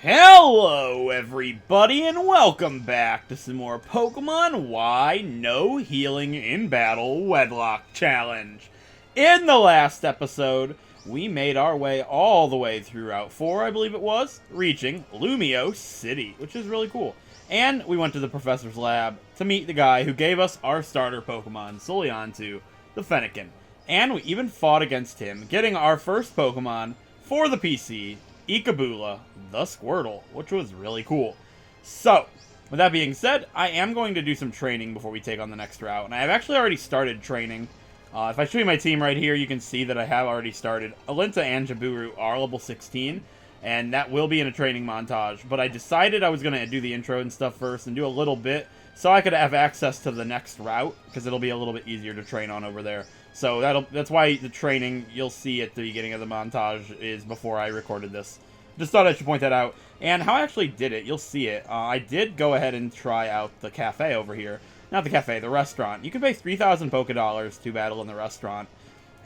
Hello everybody and welcome back to some more Pokemon Y No Healing in Battle Wedlock Challenge. In the last episode, we made our way all the way through Route 4, I believe it was, reaching Lumio City, which is really cool. And we went to the professor's lab to meet the guy who gave us our starter Pokemon, Soliantu, the Fennekin. And we even fought against him, getting our first Pokemon for the PC, Ikabula, the Squirtle, which was really cool. So, with that being said, I am going to do some training before we take on the next route, and I have actually already started training. If I show you my team right here, you can see that I have already started. Alinta and Jaburu are level 16, and that will be in a training montage, but I decided I was going to do the intro and stuff first and do a little bit, so I could have access to the next route, because it'll be a little bit easier to train on over there. So that's why the training you'll see at the beginning of the montage is before I recorded this. Just thought I should point that out. And how I actually did it, you'll see it. I did go ahead and try out the cafe over here. Not the cafe, the restaurant. You can pay 3,000 Pokédollars to battle in the restaurant.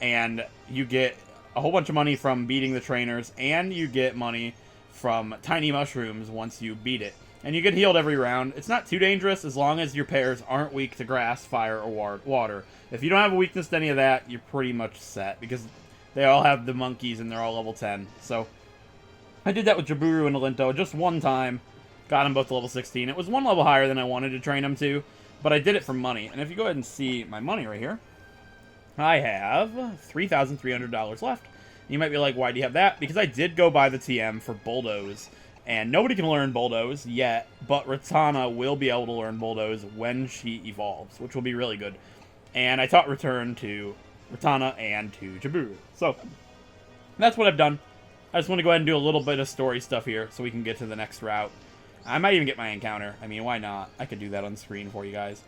And you get a whole bunch of money from beating the trainers. And you get money from tiny mushrooms once you beat it. And you get healed every round. It's not too dangerous as long as your pairs aren't weak to grass, fire, or water. If you don't have a weakness to any of that, you're pretty much set. Because they all have the monkeys and they're all level 10. So I did that with Jaburu and Alinto just one time. Got them both to level 16. It was one level higher than I wanted to train them to. But I did it for money. And if you go ahead and see my money right here, I have $3,300 left. You might be like, why do you have that? Because I did go buy the TM for Bulldoze. And nobody can learn Bulldoze yet, but Ratana will be able to learn Bulldoze when she evolves, which will be really good. And I taught Return to Ratana and to Jaburu. So, that's what I've done. I just want to go ahead and do a little bit of story stuff here so we can get to the next route. I might even get my encounter. I mean, why not? I could do that on screen for you guys.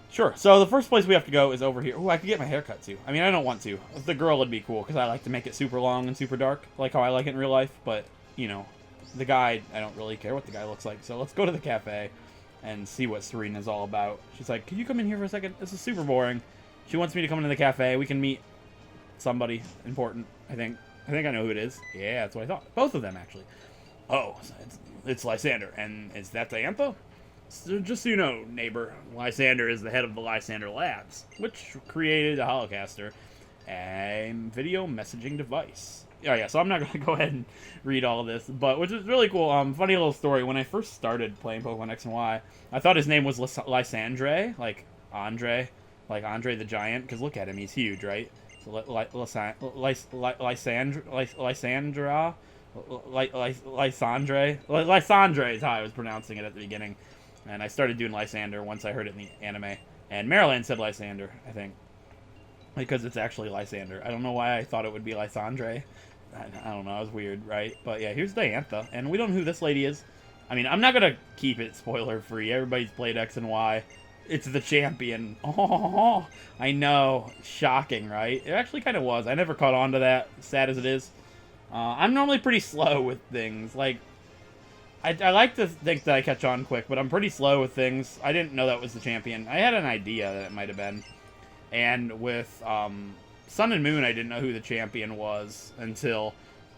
Sure, so the first place we have to go is over here. Oh, I could get my hair cut too. I mean, I don't want to. If the girl would be cool, because I like to make it super long and super dark, like how I like it in real life, but, you know, the guy, I don't really care what the guy looks like. So let's go to the cafe and see what Serena's all about. She's like, can you come in here for a second? This is super boring. She wants me to come into the cafe. We can meet somebody important, I think. I think I know who it is. Yeah, that's what I thought. Both of them, actually. Oh, it's Lysander. And is that Diantha? So just so you know, neighbor, Lysander is the head of the Lysander Labs, which created a Holocaster, a video messaging device. Oh yeah, so I'm not going to go ahead and read all of this, but which is really cool. Funny little story. When I first started playing Pokemon X and Y, I thought his name was Lysandre, like Andre the Giant, because look at him, he's huge, right? So Lysandre is how I was pronouncing it at the beginning, and I started doing Lysander once I heard it in the anime, and Maryland said Lysander, I think, because it's actually Lysander. I don't know why I thought it would be Lysandre. I don't know, it was weird, right? But yeah, here's Diantha, and we don't know who this lady is. I mean, I'm not going to keep it spoiler-free. Everybody's played X and Y. It's the champion. Oh, I know. Shocking, right? It actually kind of was. I never caught on to that, sad as it is. I'm normally pretty slow with things. Like, I like to think that I catch on quick, but I'm pretty slow with things. I didn't know that was the champion. I had an idea that it might have been. And with Sun and Moon, I didn't know who the champion was until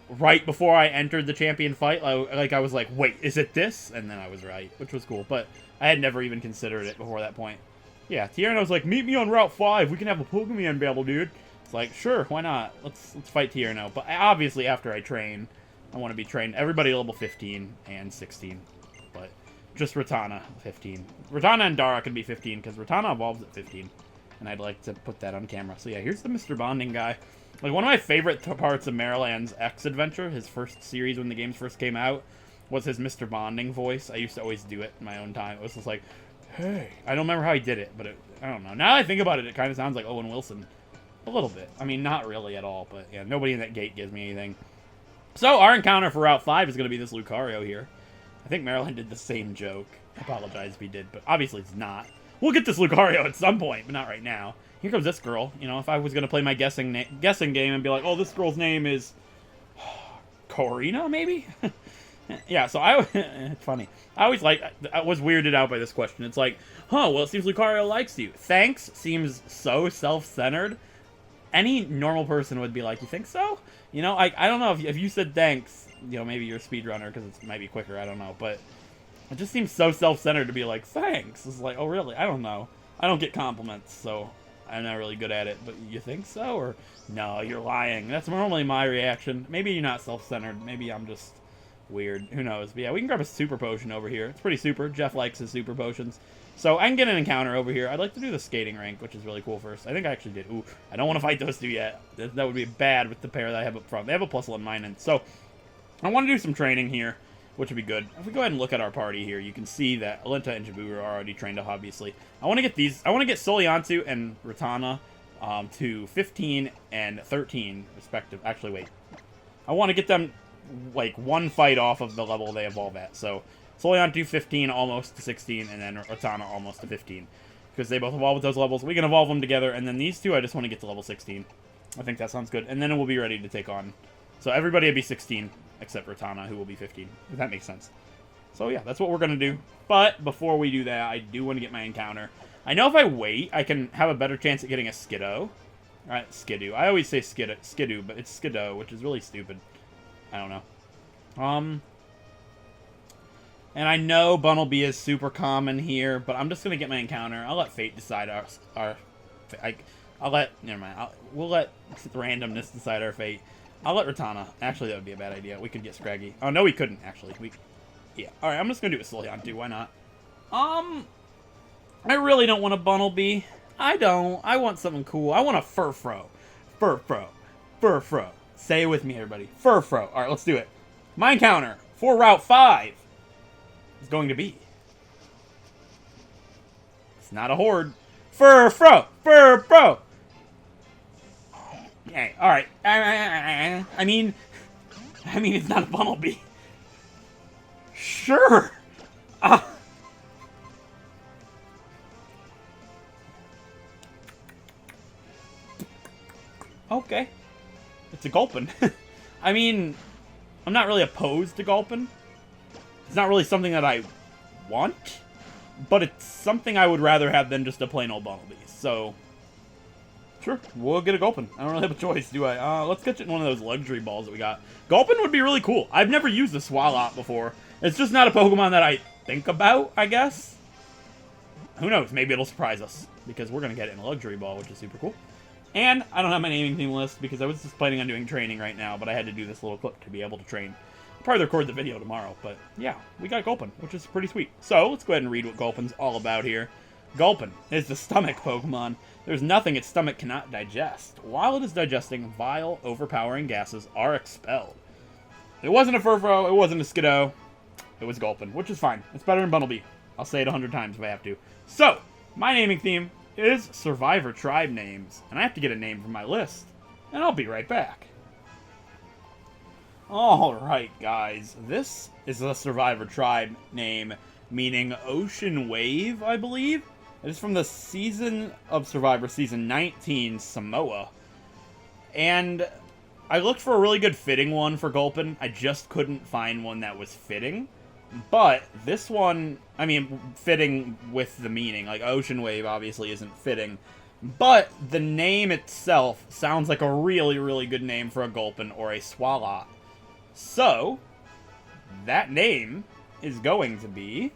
right before I entered the champion fight. I was like, wait, is it this? And then I was right, which was cool. But I had never even considered it before that point. Yeah, Tierno's like, meet me on Route 5. We can have a Pokemon battle, dude. It's like, sure, why not? Let's fight Tierno. But obviously, after I train, I want to be trained. Everybody level 15 and 16. But just Ratana, 15. Ratana and Dara can be 15, because Ratana evolves at 15. And I'd like to put that on camera. So yeah, here's the Mr. Bonding guy. Like, one of my favorite parts of Maryland's X adventure, his first series when the games first came out, was his Mr. Bonding voice. I used to always do it in my own time. It was just like, hey. I don't remember how he did it, but I don't know. Now that I think about it, it kind of sounds like Owen Wilson. A little bit. I mean, not really at all, but yeah, nobody in that gate gives me anything. So, our encounter for Route 5 is going to be this Lucario here. I think Maryland did the same joke. I apologize if he did, but obviously it's not. We'll get this Lucario at some point, but not right now. Here comes this girl. You know, if I was going to play my guessing game and be like, oh, this girl's name is Corina, maybe? Yeah, so it's funny. I was weirded out by this question. It's like, well, it seems Lucario likes you. Thanks seems so self-centered. Any normal person would be like, you think so? You know, I don't know, if you said thanks, you know, maybe you're a speedrunner because it might be quicker, I don't know. But it just seems so self-centered to be like, thanks. It's like, oh, really? I don't know. I don't get compliments, so I'm not really good at it. But you think so? Or, no, you're lying. That's normally my reaction. Maybe you're not self-centered. Maybe I'm just weird. Who knows? But yeah, we can grab a super potion over here. It's pretty super. Jeff likes his super potions. So I can get an encounter over here. I'd like to do the skating rink, which is really cool first. I think I actually did. Ooh, I don't want to fight those two yet. That would be bad with the pair that I have up front. They have a +1 mine, so I want to do some training here, which would be good. If we go ahead and look at our party here, you can see that Alinta and Jabu are already trained up, obviously. I want to get these. I want to get Soliantu and Ratana to 15 and 13 respective. Actually, wait. I want to get them like one fight off of the level they evolve at. So Soliantu 15 almost to 16, and then Ratana almost to 15. Because they both evolve with those levels. We can evolve them together, and then these two I just want to get to level 16. I think that sounds good. And then we'll be ready to take on. So everybody will be 16, except Ratana, who will be 15. If that makes sense. So yeah, that's what we're going to do. But before we do that, I do want to get my encounter. I know if I wait, I can have a better chance at getting a Skiddo. Alright, Skidoo. I always say Skidoo, but it's Skiddo, which is really stupid. I don't know. And I know Bunnelby is super common here, but I'm just going to get my encounter. I'll let fate decide I'll let... Never mind. We'll let randomness decide our fate. I'll let Ratana. Actually, that would be a bad idea. We could get Scraggy. Oh, no, we couldn't, actually. Yeah. Alright, I'm just going to do a Soliantu. Why not? I really don't want a Bunnelby. I don't. I want something cool. I want a Furfro. Furfro. Furfro. Say it with me, everybody. Furfro. Alright, let's do it. My encounter for Route 5 is going to be... It's not a horde. Furfro! Furfro! Yeah, alright. I mean, it's not a Bunnelby. Sure! Okay. It's a Gulpin. I mean, I'm not really opposed to Gulpin. It's not really something that I want, but it's something I would rather have than just a plain old Bunnelby. So, sure, we'll get a Gulpin. I don't really have a choice, do I? Let's get it in one of those luxury balls that we got. Gulpin would be really cool. I've never used a Swalot before. It's just not a Pokemon that I think about, I guess. Who knows? Maybe it'll surprise us, because we're going to get it in a luxury ball, which is super cool. And I don't have my naming theme list because I was just planning on doing training right now, but I had to do this little clip to be able to train. I'll probably record the video tomorrow, but yeah, we got Gulpin, which is pretty sweet. So, let's go ahead and read what Gulpin's all about here. Gulpin is the stomach Pokemon. There's nothing its stomach cannot digest. While it is digesting, vile, overpowering gases are expelled. It wasn't a Furfro, it wasn't a Skiddo, it was Gulpin, which is fine. It's better than Bunnelby. I'll say it 100 times if I have to. So, my naming theme is Survivor Tribe names, and I have to get a name from my list, and I'll be right back. Alright, guys, this is a Survivor Tribe name, meaning Ocean Wave, I believe. It is from the Season of Survivor, Season 19, Samoa. And I looked for a really good fitting one for Gulpin. I just couldn't find one that was fitting. But this one, I mean, fitting with the meaning. Like, Ocean Wave obviously isn't fitting. But the name itself sounds like a really, really good name for a Gulpin or a Swalot. So, that name is going to be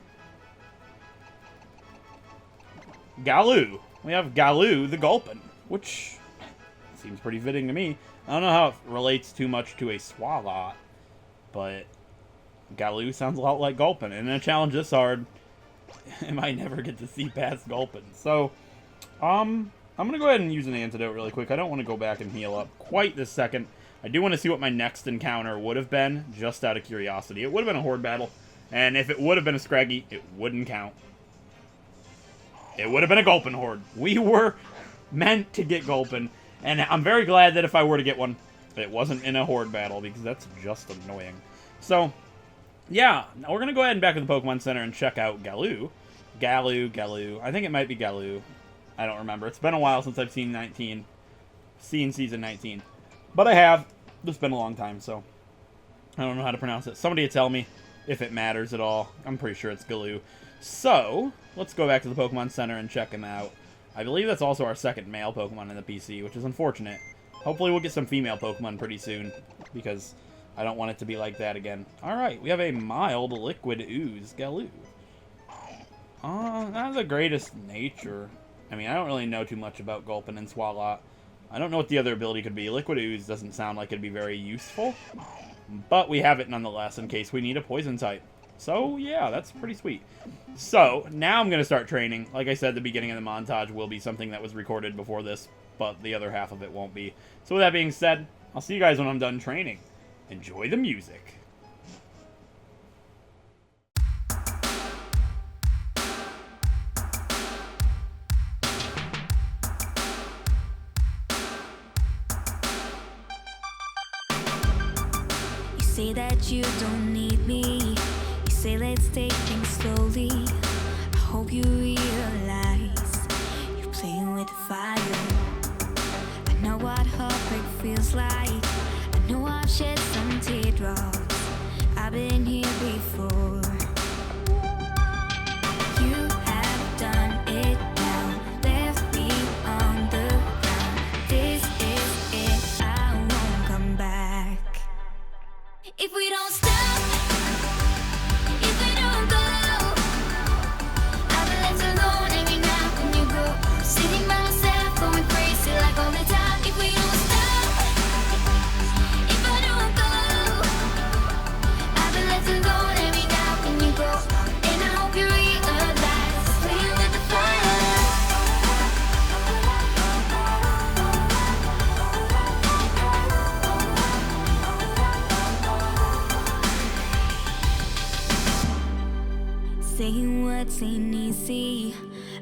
Galoo. We have Galoo the Gulpin, which seems pretty fitting to me. I don't know how it relates too much to a Swalot, but Galoo sounds a lot like Gulpin, and in a challenge this hard, I might never get to see past Gulpin. So, I'm going to go ahead and use an antidote really quick. I don't want to go back and heal up quite this second. I do want to see what my next encounter would have been, just out of curiosity. It would have been a horde battle, and if it would have been a Scraggy, it wouldn't count. It would have been a Gulpin horde. We were meant to get Gulpin, and I'm very glad that if I were to get one, it wasn't in a horde battle, because that's just annoying. So, yeah, we're going to go ahead and back to the Pokemon Center and check out Galoo. Galoo. I think it might be Galoo. I don't remember. It's been a while since I've seen Season 19. But I have. It's been a long time, so I don't know how to pronounce it. Somebody tell me if it matters at all. I'm pretty sure it's Galoo. So, let's go back to the Pokemon Center and check him out. I believe that's also our second male Pokemon in the PC, which is unfortunate. Hopefully we'll get some female Pokemon pretty soon, because I don't want it to be like that again. Alright, we have a mild liquid ooze, Galoo. Not the greatest nature. I mean, I don't really know too much about Gulpin and Swalot. I don't know what the other ability could be. Liquid ooze doesn't sound like it'd be very useful. But we have it nonetheless in case we need a poison type. So, yeah, that's pretty sweet. So, now I'm going to start training. Like I said, the beginning of the montage will be something that was recorded before this, but the other half of it won't be. So with that being said, I'll see you guys when I'm done training. Enjoy the music. You say that you don't need me. You say let's take things slowly. I hope you realize you're playing with fire. I know what heartbreak feels like. I know I've shed some teardrops. I've been here before. You have done it now. Left me on the ground. This is it. I won't come back. If we don't stop, if we don't go, I'll be left alone every night when you go. Sitting by myself, going crazy like all the time. If we don't stop, if I don't go, I'll be left alone every night when you go. And I hope you realize, playing with the fire. Saying words ain't easy.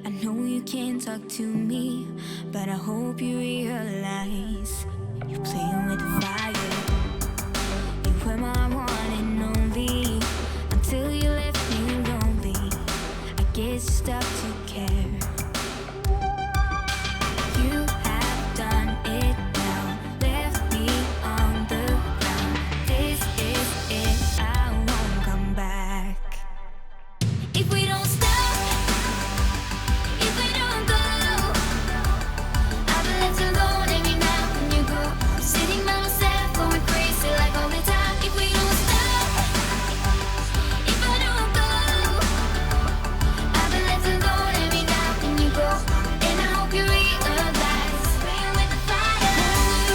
I know you can't talk to me, but I hope you realize you're playing with fire. You were my one and only until you left me lonely. I guess you stopped to care. You have done it now. Left me on the ground. This is it. I won't come back. If we don't stop, if we don't go, I'll be left alone every night when you go. Sitting by myself, going crazy like all the time. If we don't stop, if I don't go, I'll be left alone every night when you go. And I hope you realize, playing with the fire.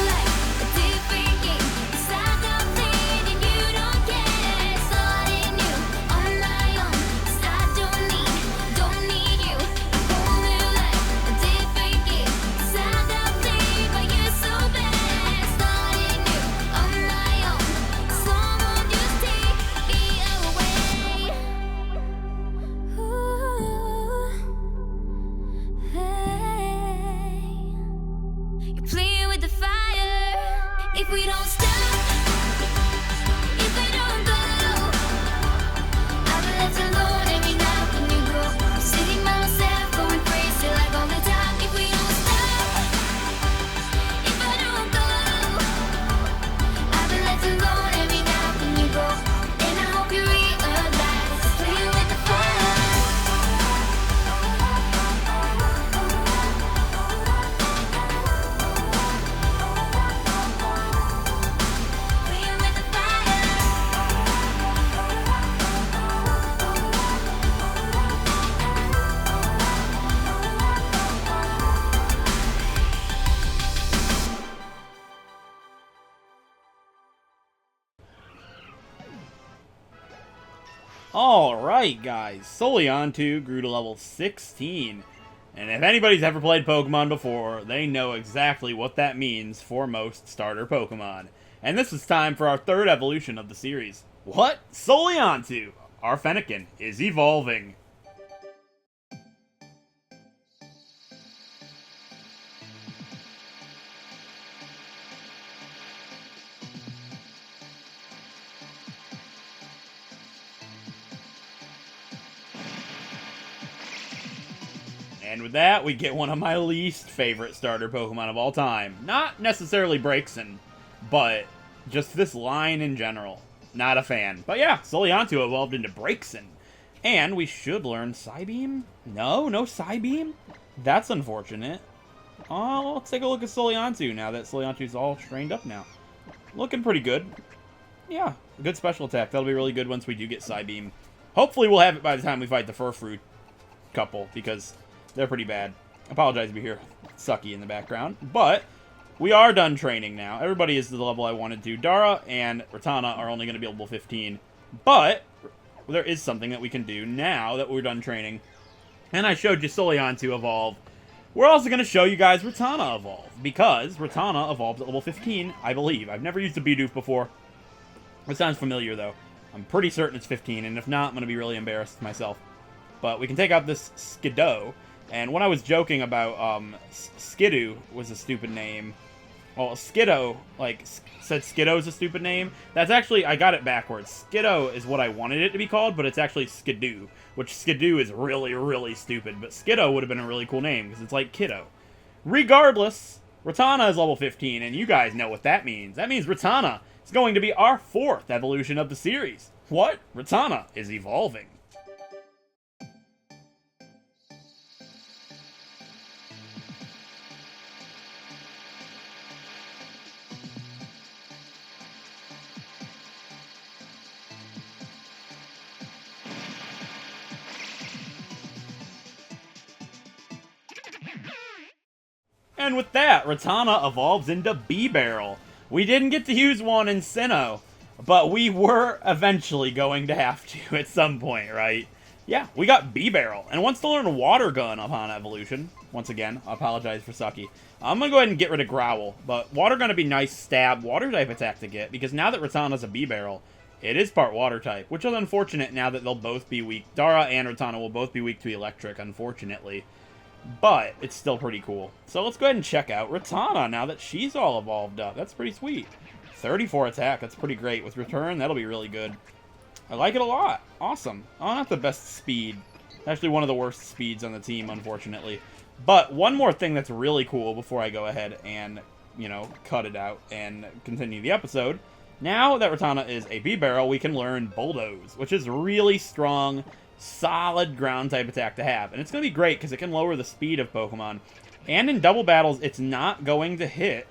Like a different game, it's like I'm playing and you don't care. Starting new on my own, 'cause I don't need you. I'm going like a different game, it's like I'm playing, but you're so bad. Starting new on my own, someone just take me away. Ooh, hey. You're playing with the fire. If we don't stop, if we don't go, I'll be left alone every night when you go. Sitting by myself, going crazy like all the time. If we don't stop, if I don't go, I'll be left alone every night when you go. And I hope you realize, playing with the fire. Playing with the fire. Alright, guys. Soliantu grew to level 16. And if anybody's ever played Pokemon before, they know exactly what that means for most starter Pokemon. And this is time for our third evolution of the series. What? Soliantu! Our Fennekin is evolving. And with that, we get one of my least favorite starter Pokemon of all time. Not necessarily Braixen, but just this line in general. Not a fan. But yeah, Soliantu evolved into Braixen. And we should learn Psybeam? No Psybeam? That's unfortunate. Oh, let's take a look at Soliantu now that Soliantu's all trained up now. Looking pretty good. Yeah, good special attack. That'll be really good once we do get Psybeam. Hopefully we'll have it by the time we fight the Furfrou couple, because they're pretty bad. Apologize if you hear Sucky in the background. But we are done training now. Everybody is to the level I wanted to. Dara and Ratana are only going to be level 15. But there is something that we can do now that we're done training. And I showed you Solion evolve. We're also going to show you guys Ratana evolve, because Ratana evolves at level 15, I believe. I've never used a Bidoof before. It sounds familiar, though. I'm pretty certain it's 15, and if not, I'm going to be really embarrassed myself. But we can take out this Skiddo, and when I was joking about Skidoo was a stupid name, well, Skiddo, like, said Skiddo's a stupid name, that's actually, I got it backwards. Skiddo is what I wanted it to be called, but it's actually Skidoo, which Skidoo is really, really stupid, but Skiddo would have been a really cool name, because it's like Kiddo. Regardless, Ratana is level 15, and you guys know what that means. That means Ratana is going to be our 4th evolution of the series. What? Ratana is evolving. And with that, Ratana evolves into B-Barrel. We didn't get to use one in Sinnoh, but we were eventually going to have to at some point, right? Yeah, we got B-Barrel, and wants to learn Water Gun upon evolution. Once again, I apologize for Sucky. I'm going to go ahead and get rid of Growl, but Water Gun would be nice stab water type attack to get, because now that Ratana's a B-Barrel, it is part water type, which is unfortunate now that they'll both be weak. Dara and Ratana will both be weak to electric, unfortunately. But it's still pretty cool. So let's go ahead and check out Ratana now that she's all evolved up. That's pretty sweet. 34 attack, that's pretty great. With return, that'll be really good. I like it a lot. Awesome. Oh, not the best speed. Actually one of the worst speeds on the team, unfortunately. But one more thing that's really cool before I go ahead and, you know, cut it out and continue the episode. Now that Ratana is a B-Barrel, we can learn Bulldoze, which is really strong, solid ground type attack to have. And it's going to be great because it can lower the speed of Pokemon. And in double battles, it's not going to hit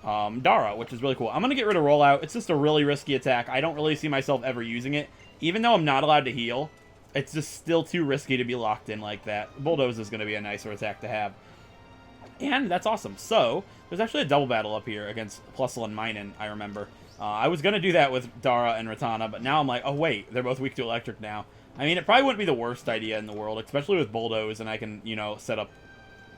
Dara, which is really cool. I'm going to get rid of Rollout. It's just a really risky attack. I don't really see myself ever using it. Even though I'm not allowed to heal, it's just still too risky to be locked in like that. Bulldoze is going to be a nicer attack to have. And that's awesome. So, there's actually a double battle up here against Plusle and Minun, I remember. I was going to do that with Dara and Ratana, but now I'm like, oh wait, they're both weak to electric now. I mean, it probably wouldn't be the worst idea in the world, especially with Bulldoze, and I can, you know, set up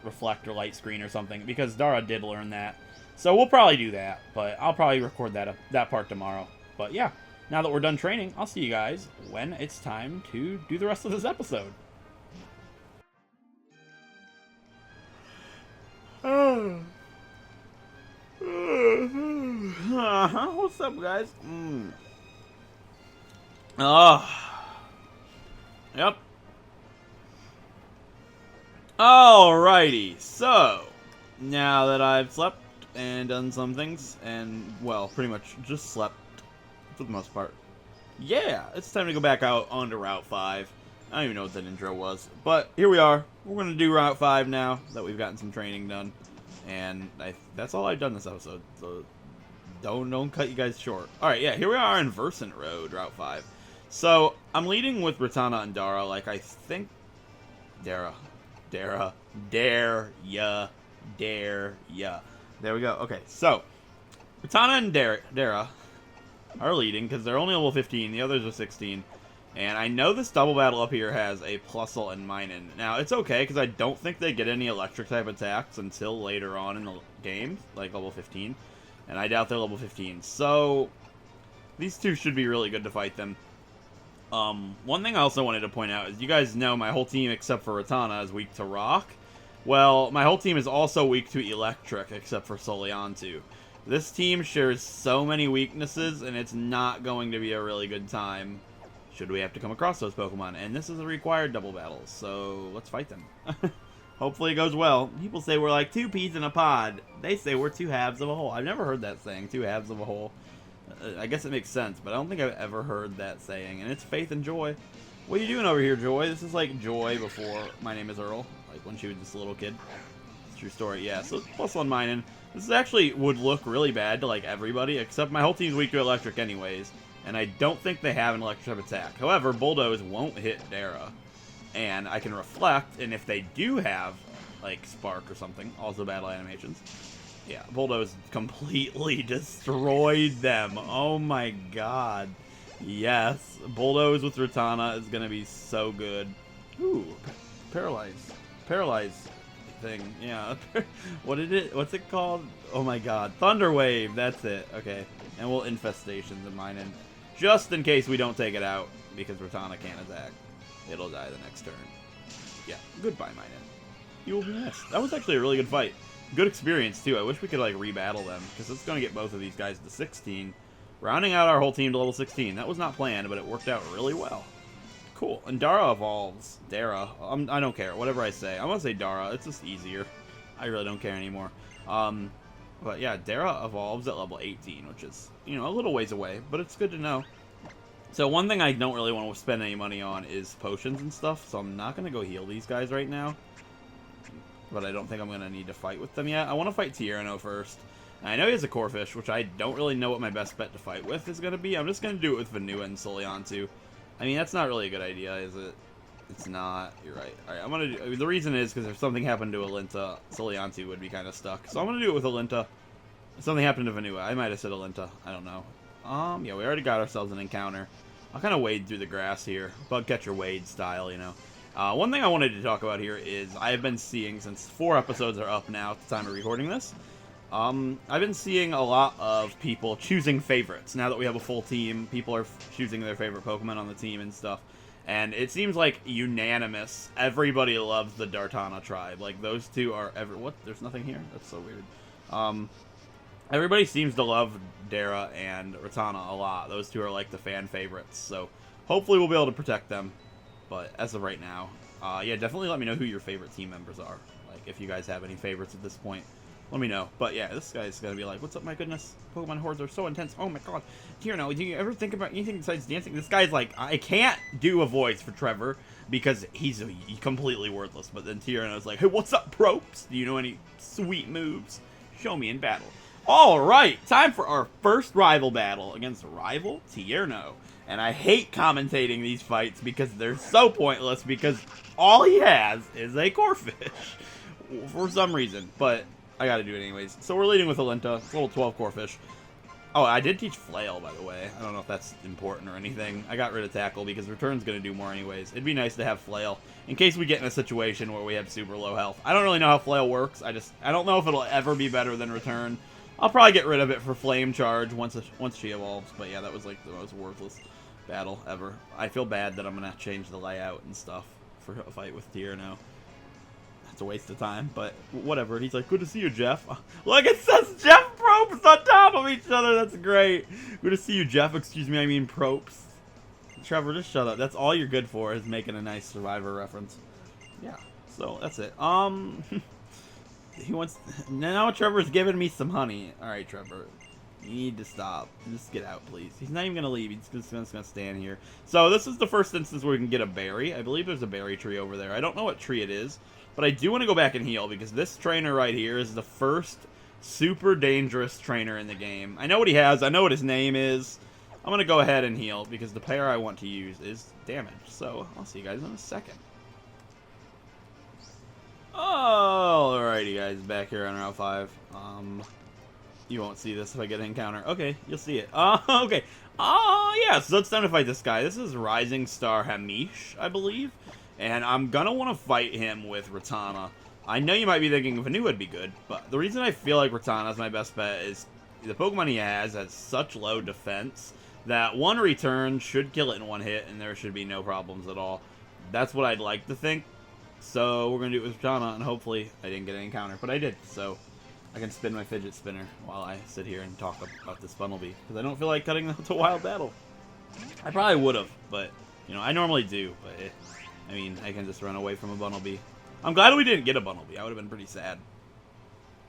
Reflect or Light Screen or something, because Dara did learn that. So we'll probably do that, but I'll probably record that part tomorrow. But yeah, now that we're done training, I'll see you guys when it's time to do the rest of this episode. What's up, guys? Yep. Alrighty, so now that I've slept and done some things, and, well, pretty much just slept for the most part. Yeah, it's time to go back out onto Route 5. I don't even know what that intro was, but here we are. We're going to do Route 5 now that we've gotten some training done, and that's all I've done this episode, so don't cut you guys short. Alright, yeah, here we are in Versant Road, Route 5. So, I'm leading with Ratana and Dara, like I think... Dare ya. There we go. Okay, so, Ratana and Dara are leading, because they're only level 15, the others are 16. And I know this double battle up here has a Plusle and Minun. Now, it's okay, because I don't think they get any electric type attacks until later on in the game, like level 15. And I doubt they're level 15. So, these two should be really good to fight them. One thing I also wanted to point out is you guys know my whole team except for Ratana is weak to Rock. Well, my whole team is also weak to Electric except for Solion. This team shares so many weaknesses, and it's not going to be a really good time should we have to come across those Pokemon. And this is a required double battle, so let's fight them. Hopefully it goes well. People say we're like two peas in a pod. They say we're two halves of a whole. I've never heard that saying, two halves of a whole. I guess it makes sense, but I don't think I've ever heard that saying. And it's Faith and Joy. What are you doing over here, Joy? This is like Joy before My Name is Earl. Like when she was just a little kid. True story, yeah. So +1 mining. This actually would look really bad to like everybody, except my whole team's weak to electric anyways, and I don't think they have an electric attack. However, Bulldoze won't hit Dara, and I can reflect, and if they do have like Spark or something, also battle animations. Yeah, Bulldoze completely destroyed them. Oh my god. Yes, Bulldoze with Ratana is gonna be so good. Ooh, paralyze thing. Yeah. What's it called? Oh my god. Thunder Wave, that's it. Okay. And we'll Infestations and mine in. Just in case we don't take it out, because Ratana can't attack. It'll die the next turn. Yeah. Goodbye, mine in. You will be missed. That was actually a really good fight. Good experience, too. I wish we could, like, rebattle them, because it's going to get both of these guys to 16. Rounding out our whole team to level 16. That was not planned, but it worked out really well. Cool. And Dara evolves. Dara. I don't care. Whatever I say. I'm going to say Dara. It's just easier. I really don't care anymore. But yeah, Dara evolves at level 18, which is, you know, a little ways away, but it's good to know. So one thing I don't really want to spend any money on is potions and stuff, so I'm not going to go heal these guys right now. But I don't think I'm going to need to fight with them yet. I want to fight Tierno first. I know he has a Corphish, which I don't really know what my best bet to fight with is going to be. I'm just going to do it with Vanua and Soliantu. I mean, that's not really a good idea, is it? It's not. You're right. Alright, I'm going to do... The reason is because if something happened to Alinta, Soliantu would be kind of stuck. So I'm going to do it with Alinta. If something happened to Vanua, I might have said Alinta. I don't know. Yeah, we already got ourselves an encounter. I'll kind of wade through the grass here. Bugcatcher Wade style, you know. One thing I wanted to talk about here is I've been seeing, since 4 episodes are up now at the time of recording this, I've been seeing a lot of people choosing favorites. Now that we have a full team, people are choosing their favorite Pokemon on the team and stuff. And it seems like unanimous. Everybody loves the Dartana tribe. Like, those two are what? There's nothing here? That's so weird. Everybody seems to love Dara and Ratana a lot. Those two are like the fan favorites. So hopefully we'll be able to protect them. But as of right now, yeah, definitely let me know who your favorite team members are. Like, if you guys have any favorites at this point, let me know. But yeah, this guy's gonna be like, what's up, my goodness? Pokemon hordes are so intense. Oh my god. Tierno, do you ever think about anything besides dancing? This guy's like, I can't do a voice for Trevor because he's completely worthless. But then Tierno's like, hey, what's up, Propes? Do you know any sweet moves? Show me in battle. Alright, time for our first rival battle against rival Tierno. And I hate commentating these fights because they're so pointless because all he has is a Corphish for some reason. But I gotta do it anyways. So we're leading with Alinta, level 12 Corphish. Oh, I did teach Flail, by the way. I don't know if that's important or anything. I got rid of Tackle because Return's gonna do more anyways. It'd be nice to have Flail in case we get in a situation where we have super low health. I don't really know how Flail works. I don't know if it'll ever be better than Return. I'll probably get rid of it for Flame Charge once she evolves. But yeah, that was like the most worthless battle ever. I feel bad that I'm gonna change the layout and stuff for a fight with Tierno. It's a waste of time, but whatever. He's like, good to see you, Jeff. Look, it says Jeff Propes on top of each other. That's great. Good to see you, Jeff. Excuse me, I mean Propes. Trevor, just shut up. That's all you're good for, is making a nice Survivor reference. Yeah, so that's it. He wants... Now Trevor's giving me some honey. Alright, Trevor. You need to stop. Just get out, please. He's not even going to leave. He's just going to stand here. So this is the first instance where we can get a berry. I believe there's a berry tree over there. I don't know what tree it is. But I do want to go back and heal, because this trainer right here is the first super dangerous trainer in the game. I know what he has. I know what his name is. I'm going to go ahead and heal, because the pair I want to use is damage. So I'll see you guys in a second. Alrighty, guys. Back here on Route 5. You won't see this if I get an encounter. Okay, you'll see it. Okay. Yeah, so it's time to fight this guy. This is Rising Star Hamish, I believe. And I'm gonna want to fight him with Ratana. I know you might be thinking Vanua would be good, but the reason I feel like Ratana is my best bet is the Pokemon he has such low defense that one return should kill it in one hit, and there should be no problems at all. That's what I'd like to think. So we're gonna do it with Ratana, and hopefully I didn't get an encounter, but I did. So I can spin my fidget spinner while I sit here and talk about this Bunnelby, because I don't feel like cutting to Wild Battle. I probably would have, but you know, I normally do, but I mean, I can just run away from a Bunnelby. I'm glad we didn't get a Bunnelby. I would have been pretty sad.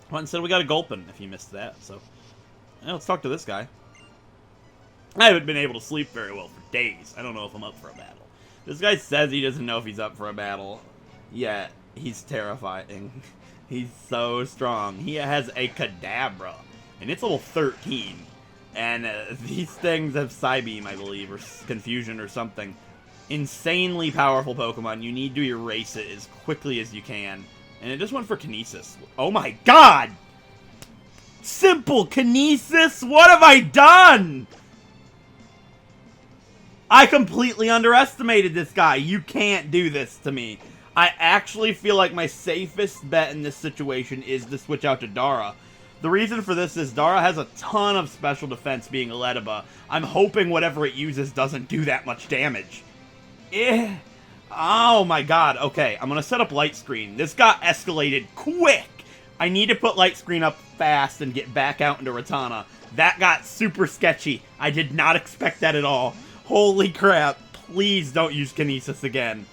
But instead we got a Gulpin, if you missed that. So, yeah, let's talk to this guy. I haven't been able to sleep very well for days. I don't know if I'm up for a battle. This guy says he doesn't know if he's up for a battle, yet he's terrifying. He's so strong. He has a Kadabra, and it's level 13. And these things have Psybeam, I believe, or Confusion or something. Insanely powerful Pokemon. You need to erase it as quickly as you can. And it just went for Kinesis. Oh my god! Simple Kinesis? What have I done? I completely underestimated this guy. You can't do this to me. I actually feel like my safest bet in this situation is to switch out to Dara. The reason for this is Dara has a ton of special defense being Elediba. I'm hoping whatever it uses doesn't do that much damage. Oh my god. Okay, I'm gonna set up Light Screen. This got escalated quick. I need to put Light Screen up fast and get back out into Ratana. That got super sketchy. I did not expect that at all. Holy crap. Please don't use Kinesis again.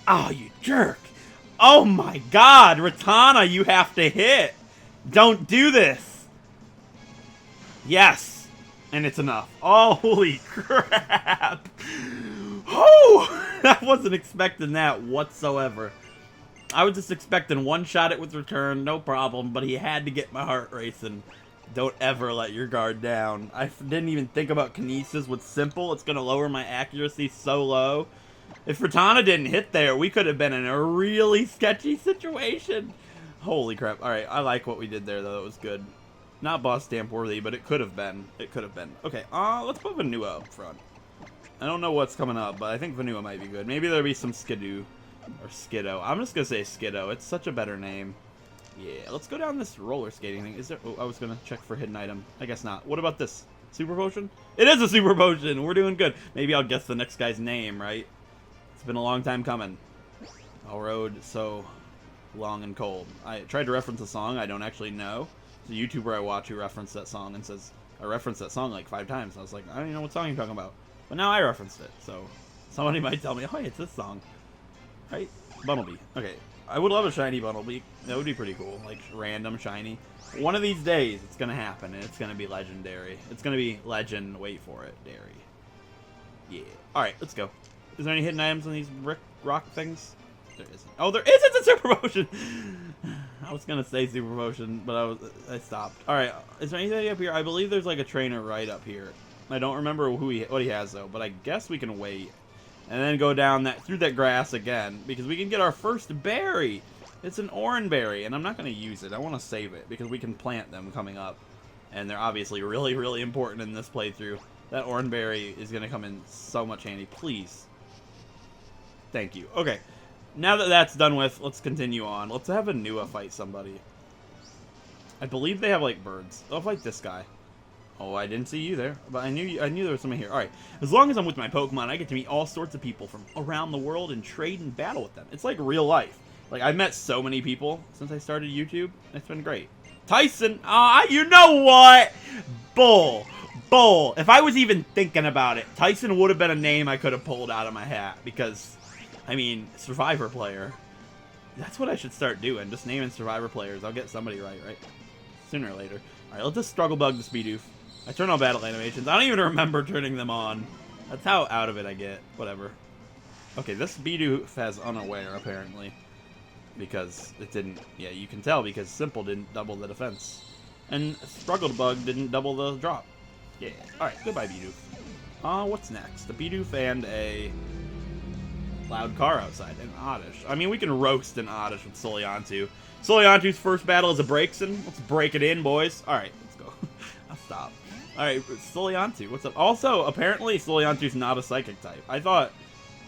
Oh, you jerk. Oh my god, Ratana, you have to hit. Don't do this. Yes. And it's enough. Oh, holy crap. Oh, I wasn't expecting that whatsoever. I was just expecting one shot it with return, no problem, but he had to get my heart racing. Don't ever let your guard down. I didn't even think about Kinesis with Simple. It's going to lower my accuracy so low. If Ratana didn't hit there, we could have been in a really sketchy situation. Holy crap. Alright, I like what we did there, though. It was good. Not boss stamp worthy, but it could have been. It could have been. Okay, let's put Vanua up front. I don't know what's coming up, but I think Vanua might be good. Maybe there'll be some Skidoo. Or Skiddo. I'm just gonna say Skiddo. It's such a better name. Yeah, let's go down this roller skating thing. Is there... Oh, I was gonna check for hidden item. I guess not. What about this? Super Potion? It is a Super Potion! We're doing good. Maybe I'll guess the next guy's name, right? It's been a long time coming. All road so long and cold. I tried to reference a song I don't actually know. There's a YouTuber I watch who referenced that song and says, I referenced that song like 5 times. I was like, I don't even know what song you're talking about. But now I referenced it, so somebody might tell me, oh, hey, it's this song. Right? Bunnelby. Okay. I would love a shiny Bunnelby. That would be pretty cool. Like, random shiny. One of these days, it's going to happen, and it's going to be legendary. It's going to be legend, wait for it, dairy. Yeah. Alright, let's go. Is there any hidden items on these rock things? There isn't. Oh, there is! It's a Super Potion! I was going to say Super Potion, but I stopped. Alright, is there anything up here? I believe there's like a trainer right up here. I don't remember what he has, though, but I guess we can wait. And then go down through that grass again, because we can get our first berry. It's an orange berry, and I'm not going to use it. I want to save it, because we can plant them coming up. And they're obviously really, really important in this playthrough. That orange berry is going to come in so much handy. Please. Thank you. Okay. Now that that's done with, let's continue on. Let's have Vanua fight somebody. I believe they have, like, birds. They'll fight this guy. Oh, I didn't see you there, but I knew there was someone here. Alright, as long as I'm with my Pokemon, I get to meet all sorts of people from around the world and trade and battle with them. It's like real life. Like, I've met so many people since I started YouTube. It's been great. Tyson! You know what? Bull. If I was even thinking about it, Tyson would have been a name I could have pulled out of my hat, because, I mean, Survivor player. That's what I should start doing, just naming Survivor players. I'll get somebody right? Sooner or later. Alright, let's just Struggle Bug the Speedoof. I turn on battle animations. I don't even remember turning them on. That's how out of it I get. Whatever. Okay, this Bidoof has Unaware, apparently. Because it didn't... Yeah, you can tell because Simple didn't double the defense. And Struggle Bug didn't double the drop. Yeah. Alright, goodbye, Bidoof. What's next? A Bidoof and a... Loud car outside. An Oddish. I mean, we can roast an Oddish with Soliantu. Soliantu's first battle is a Braixen. Let's break it in, boys. Alright, let's go. I'll stop. Alright, Soliantu, what's up? Also, apparently Soliantu's not a Psychic type. I thought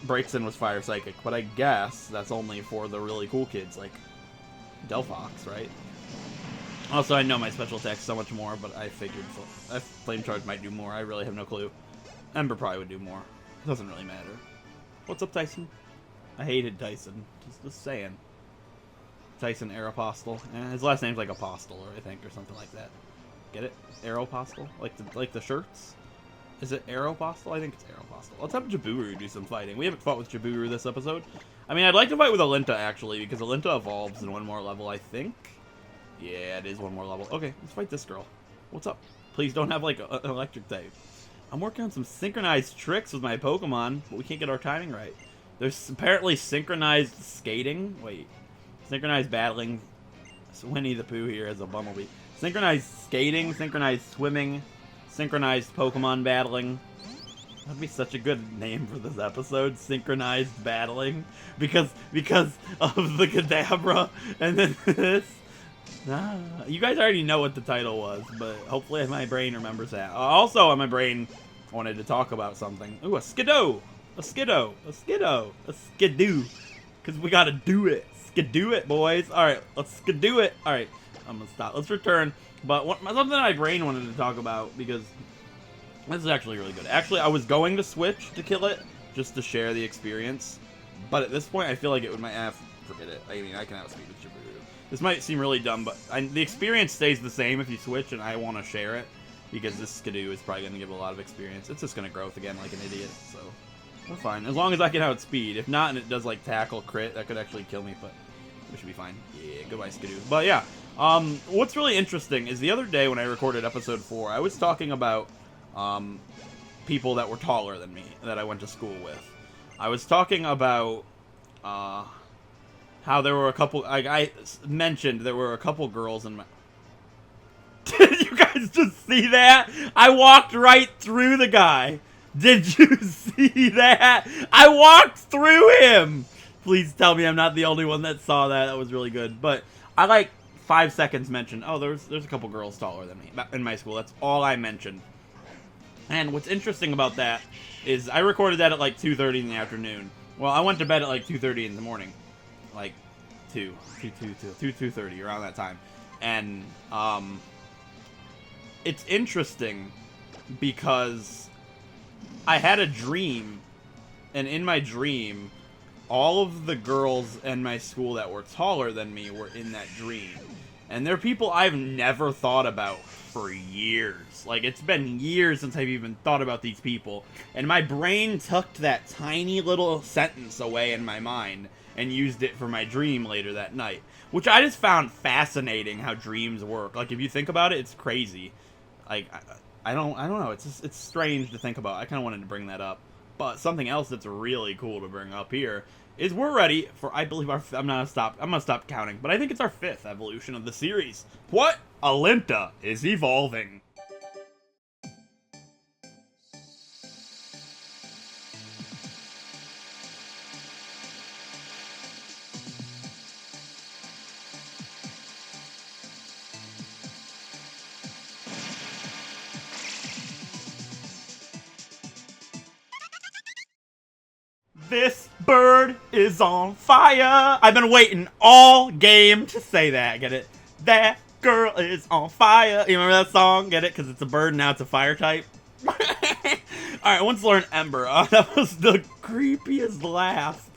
Braixen was Fire Psychic, but I guess that's only for the really cool kids, like Delphox, right? Also, I know my special attack's so much more, but I figured Flame Charge might do more. I really have no clue. Ember probably would do more. Doesn't really matter. What's up, Tyson? I hated Tyson. Just saying. Tyson Aeropostale. His last name's like Apostle, I think, or something like that. Get it? Aeropostale? Like the shirts? Is it Aeropostale? I think it's Aeropostale. Let's have Jaburu do some fighting. We haven't fought with Jaburu this episode. I mean, I'd like to fight with Alinta, actually, because Alinta evolves in one more level, I think. Yeah, it is one more level. Okay, let's fight this girl. What's up? Please don't have, like, an electric type. I'm working on some synchronized tricks with my Pokemon, but we can't get our timing right. There's apparently synchronized skating. Wait. Synchronized battling. Winnie the Pooh here as a bumblebee. Synchronized skating, synchronized swimming, synchronized Pokemon battling. That'd be such a good name for this episode, synchronized battling, because of the Kadabra and then this. You guys already know what the title was, but hopefully my brain remembers that. Also, my brain wanted to talk about something. Ooh, a skidoo, a skidoo, a skidoo, a skidoo, because we gotta do it. Skidoo it, boys. All right, let's skidoo it. All right, I'm gonna stop. Let's return. But something my brain wanted to talk about, because this is actually really good. Actually, I was going to switch to kill it just to share the experience, but at this point, I feel like it would forget it. I mean, I can outspeed with Shibuya. This might seem really dumb, but the experience stays the same if you switch, and I want to share it because this Skidoo is probably going to give a lot of experience. It's just going to growth again like an idiot, so we're fine. As long as I can outspeed. If not, and it does like tackle crit, that could actually kill me, but we should be fine. Yeah, goodbye Skidoo. But yeah, what's really interesting is the other day when I recorded episode 4, I was talking about people that were taller than me that I went to school with. I was talking about how there were a couple. I mentioned there were a couple girls in my. Did you guys just see that? I walked right through the guy. Did you see that? I walked through him. Please tell me I'm not the only one that saw that. That was really good. But I like 5 seconds mentioned. Oh, there's a couple girls taller than me in my school. That's all I mentioned. And what's interesting about that is I recorded that at like 2:30 in the afternoon. Well, I went to bed at like 2:30 in the morning. Like 2:30, around that time. And it's interesting because I had a dream, and in my dream, all of the girls in my school that were taller than me were in that dream. And they're people I've never thought about for years. Like, it's been years since I've even thought about these people. And my brain tucked that tiny little sentence away in my mind and used it for my dream later that night. Which I just found fascinating how dreams work. Like, if you think about it, it's crazy. Like, I don't know. It's strange to think about. I kind of wanted to bring that up. But something else that's really cool to bring up here is we're ready for, I believe, I'm gonna stop counting, but I think it's our 5th evolution of the series. What? Alinta is evolving. This bird is on fire. I've been waiting all game to say that. Get it? That girl is on fire. You remember that song? Get it? Because it's a bird and now it's a fire type. Alright, once learned Ember. That was the creepiest laugh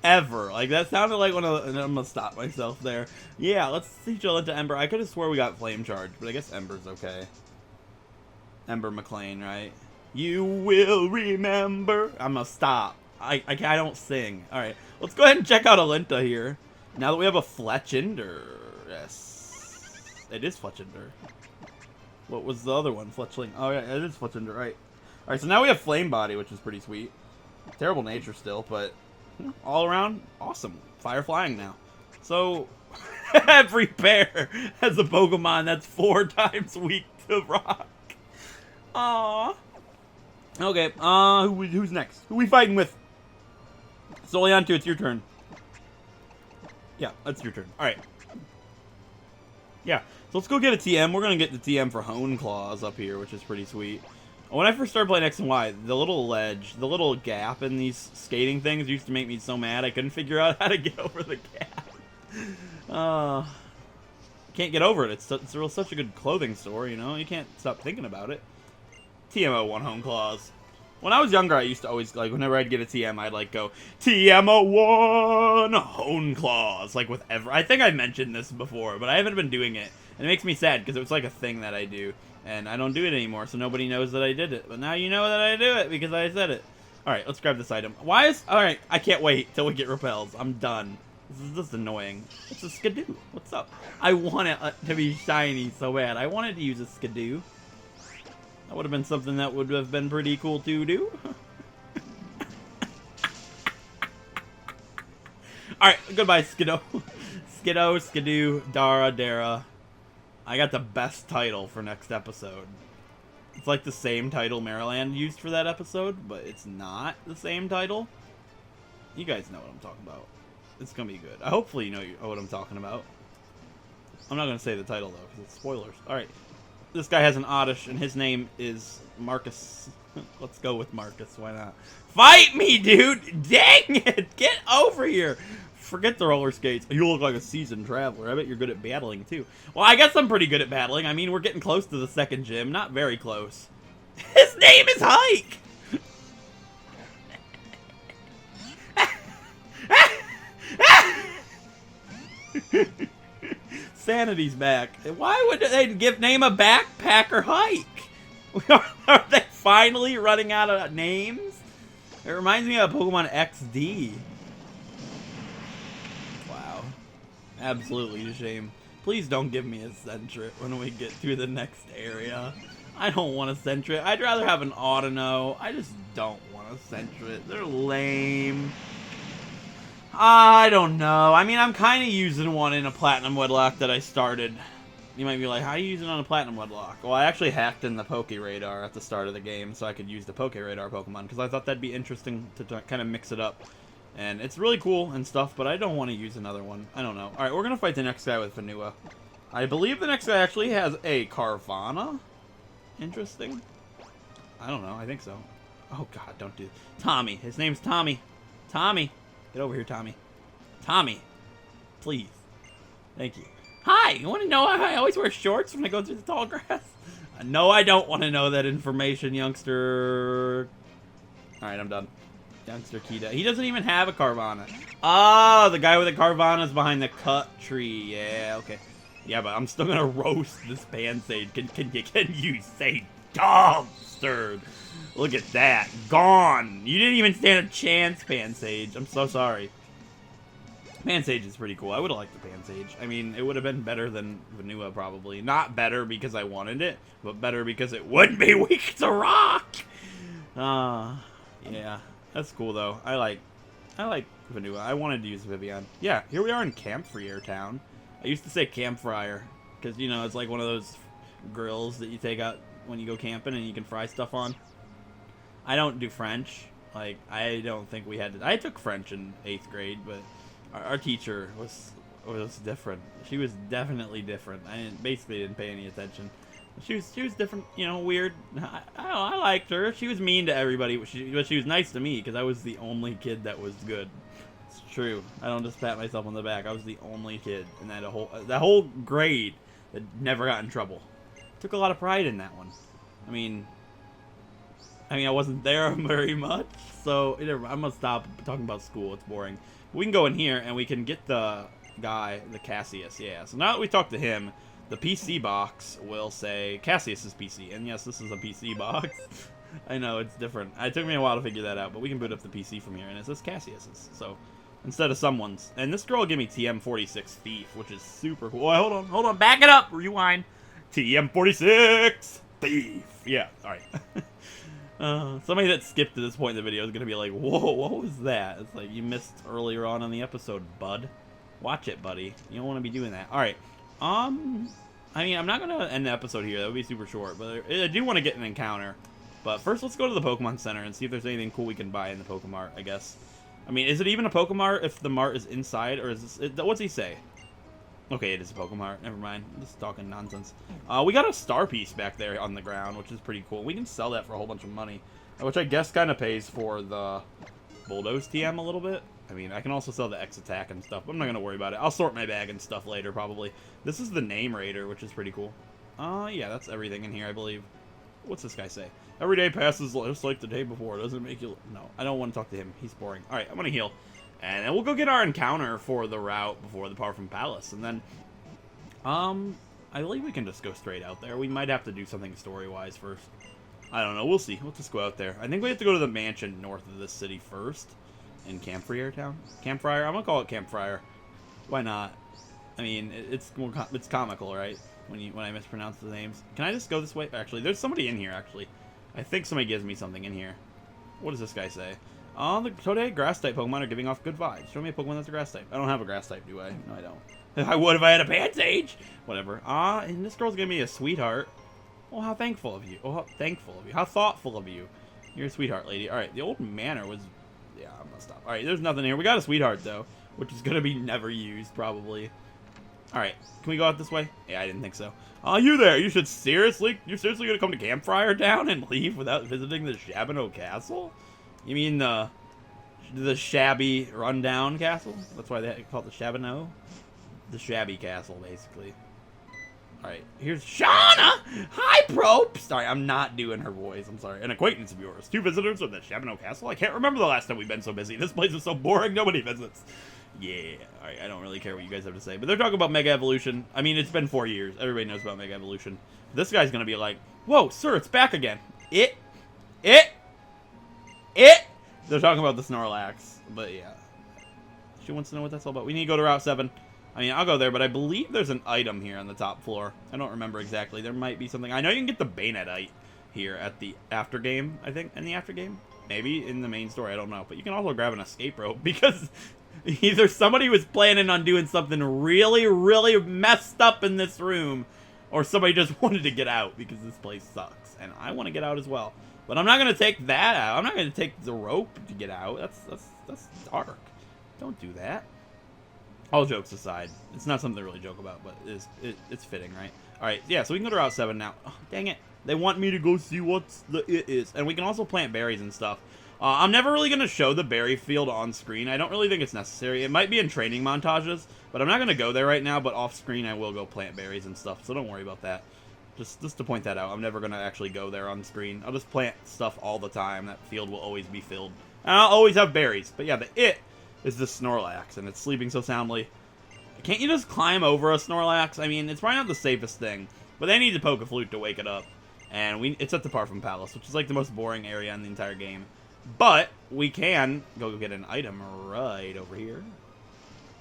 ever. Like, that sounded like one of the... I'm going to stop myself there. Yeah, let's teach Alinta Ember. I could have swore we got Flame Charge, but I guess Ember's okay. Ember McLean, right? You will remember. I'm going to stop. I don't sing. Alright, let's go ahead and check out Alinta here. Now that we have a Fletchinder. Yes. It is Fletchinder. What was the other one? Fletchling. Oh yeah, it is Fletchinder, right. Alright, so now we have Flame Body, which is pretty sweet. Terrible nature still, but all around, awesome. Fire flying now. So, every pair has a Pokemon that's 4 times weak to rock. Aww. Okay, who's next? Who we fighting with? Soliantu, it's your turn. Yeah, that's your turn. Alright. Yeah, so let's go get a TM. We're going to get the TM for Hone Claws up here, which is pretty sweet. When I first started playing X and Y, the little ledge, the little gap in these skating things used to make me so mad I couldn't figure out how to get over the gap. Can't get over it. It's such a good clothing store, you know? You can't stop thinking about it. TM01 Hone Claws. When I was younger, I used to always, like, whenever I'd get a TM, I'd, like, go, TM01 Hone Claws. Like, with I think I mentioned this before, but I haven't been doing it. And it makes me sad, because it was, like, a thing that I do. And I don't do it anymore, so nobody knows that I did it. But now you know that I do it, because I said it. Alright, let's grab this item. Alright, I can't wait till we get repels. I'm done. This is just annoying. It's a Skidoo. What's up? I want it to be shiny so bad. I wanted to use a Skidoo. That would have been something that would have been pretty cool to do. Alright, goodbye, Skiddo. Skiddo, Skidoo, Dara, Dara. I got the best title for next episode. It's like the same title Maryland used for that episode, but it's not the same title. You guys know what I'm talking about. It's gonna be good. Hopefully you know what I'm talking about. I'm not gonna say the title though, because it's spoilers. Alright. This guy has an oddish, and his name is Marcus. Let's go with Marcus, why not? Fight me, dude! Dang it! Get over here! Forget the roller skates. You look like a seasoned traveler. I bet you're good at battling, too. Well, I guess I'm pretty good at battling. I mean, we're getting close to the second gym. Not very close. His name is Hike! Sanity's back. Why would they name a backpacker Hike? Are they finally running out of names? It reminds me of Pokemon XD. Wow. Absolutely a shame. Please don't give me a Sentret when we get to the next area. I don't want a Sentret. I'd rather have an Audino. I just don't want a Sentret. They're lame. I don't know. I mean, I'm kind of using one in a Platinum Wedlock that I started. You might be like, how are you using it on a Platinum Wedlock? Well, I actually hacked in the Poke Radar at the start of the game so I could use the Poke Radar Pokemon because I thought that'd be interesting to kind of mix it up. And it's really cool and stuff, but I don't want to use another one. I don't know. Alright, we're going to fight the next guy with Vanua. I believe the next guy actually has a Carvana. Interesting. I don't know. I think so. Oh, God, don't do Tommy. His name's Tommy. Tommy. Get over here, Tommy. Tommy. Please. Thank you. Hi! You want to know why I always wear shorts when I go through the tall grass? No, I don't want to know that information, youngster. Alright, I'm done. Youngster Kita. He doesn't even have a Carvana. Oh, the guy with the Carvana is behind the cut tree. Yeah, okay. Yeah, but I'm still going to roast this Pansage. Can you say dumpster? Look at that. Gone. You didn't even stand a chance, Pansage. I'm so sorry. Pansage is pretty cool. I would have liked the Pansage. I mean, it would have been better than Vanua, probably. Not better because I wanted it, but better because it wouldn't be weak to rock. Yeah. That's cool, though. I like Vanua. I wanted to use Vivian. Yeah, here we are in Camp Frier town. I used to say Camp Frier because, you know, it's like one of those grills that you take out when you go camping and you can fry stuff on. I don't do French. Like, I don't think we had to. I took French in 8th grade, but our teacher was different. She was definitely different. I basically didn't pay any attention. She was different, you know, weird. I liked her. She was mean to everybody, but she was nice to me because I was the only kid that was good. It's true. I don't just pat myself on the back. I was the only kid in that whole grade that never got in trouble. Took a lot of pride in that one. I mean, I wasn't there very much, so I'm gonna stop talking about school. It's boring. We can go in here and we can get the guy, the Cassius. Yeah. So now that we talked to him, the PC box will say Cassius's PC, and yes, this is a PC box. I know it's different. It took me a while to figure that out, but we can boot up the PC from here, and it says Cassius's. So instead of someone's, and this girl gave me TM46 Thief, which is super cool. Oh, hold on, back it up, rewind. TM46 Thief. Yeah. All right. Somebody that skipped to this point in the video is going to be like, whoa, what was that? It's like, you missed earlier on in the episode, bud. Watch it, buddy. You don't want to be doing that. Alright. I mean, I'm not going to end the episode here. That would be super short. But I do want to get an encounter. But first, let's go to the Pokemon Center and see if there's anything cool we can buy in the Pokemart, I guess. I mean, is it even a Pokemart if the Mart is inside? Or is this... What's he say? Okay, it is a Pokemart. Never mind. I'm just talking nonsense. We got a star piece back there on the ground, which is pretty cool. We can sell that for a whole bunch of money, which I guess kind of pays for the Bulldoze TM a little bit. I mean, I can also sell the X Attack and stuff, but I'm not going to worry about it. I'll sort my bag and stuff later, probably. This is the Name Raider, which is pretty cool. Yeah, that's everything in here, I believe. What's this guy say? Every day passes just like the day before. Doesn't make you... No, I don't want to talk to him. He's boring. Alright, I'm going to heal. And then we'll go get our encounter for the route before the Parfum Palace. And then, I believe we can just go straight out there. We might have to do something story-wise first. I don't know. We'll see. We'll just go out there. I think we have to go to the mansion north of this city first. In Camp Frier town? Camp Frier? I'm going to call it Camp Frier. Why not? I mean, it's comical, right? When I mispronounce the names. Can I just go this way? Actually, there's somebody in here, actually. I think somebody gives me something in here. What does this guy say? The Today grass-type Pokemon are giving off good vibes. Show me a Pokemon that's a grass-type. I don't have a grass-type, do I? No, I don't. I would if I had a Pantage! Whatever. And this girl's giving me a sweetheart. Well, how thankful of you. Oh, how thankful of you. How thoughtful of you. You're a sweetheart, lady. Alright, the old manor was... Yeah, I'm gonna stop. Alright, there's nothing here. We got a sweetheart, though, which is gonna be never used, probably. Alright, can we go out this way? Yeah, I didn't think so. Oh, you there! You're seriously gonna come to Camp Frier Town and leave without visiting the Shabano Castle? You mean the shabby, rundown castle? That's why they call it the Shabano? The shabby castle, basically. Alright, here's Shauna! Hi, Prope! Sorry, I'm not doing her voice. I'm sorry. An acquaintance of yours. 2 visitors of the Shabano Castle? I can't remember the last time we've been so busy. This place is so boring, nobody visits. Yeah, alright, I don't really care what you guys have to say. But they're talking about Mega Evolution. I mean, it's been 4 years. Everybody knows about Mega Evolution. This guy's gonna be like, whoa, sir, it's back again. It. They're talking about the Snorlax, but yeah. She wants to know what that's all about. We need to go to Route 7. I mean, I'll go there, but I believe there's an item here on the top floor. I don't remember exactly. There might be something. I know you can get the Banetite here at the after game, I think. In the after game? Maybe in the main story, I don't know. But you can also grab an escape rope because either somebody was planning on doing something really, really messed up in this room, or somebody just wanted to get out because this place sucks. And I want to get out as well. But I'm not going to take that out. I'm not going to take the rope to get out. That's dark. Don't do that. All jokes aside, it's not something to really joke about, but it's fitting, right? Alright, yeah, so we can go to Route 7 now. Oh, dang it. They want me to go see what it is. And we can also plant berries and stuff. I'm never really going to show the berry field on screen. I don't really think it's necessary. It might be in training montages, but I'm not going to go there right now, but off screen I will go plant berries and stuff, so don't worry about that. Just to point that out, I'm never going to actually go there on screen. I'll just plant stuff all the time. That field will always be filled. And I'll always have berries. But yeah, the is the Snorlax, and it's sleeping so soundly. Can't you just climb over a Snorlax? I mean, it's probably not the safest thing, but they need to poke a flute to wake it up. And it's at the Parfum Palace, which is like the most boring area in the entire game. But we can go get an item right over here.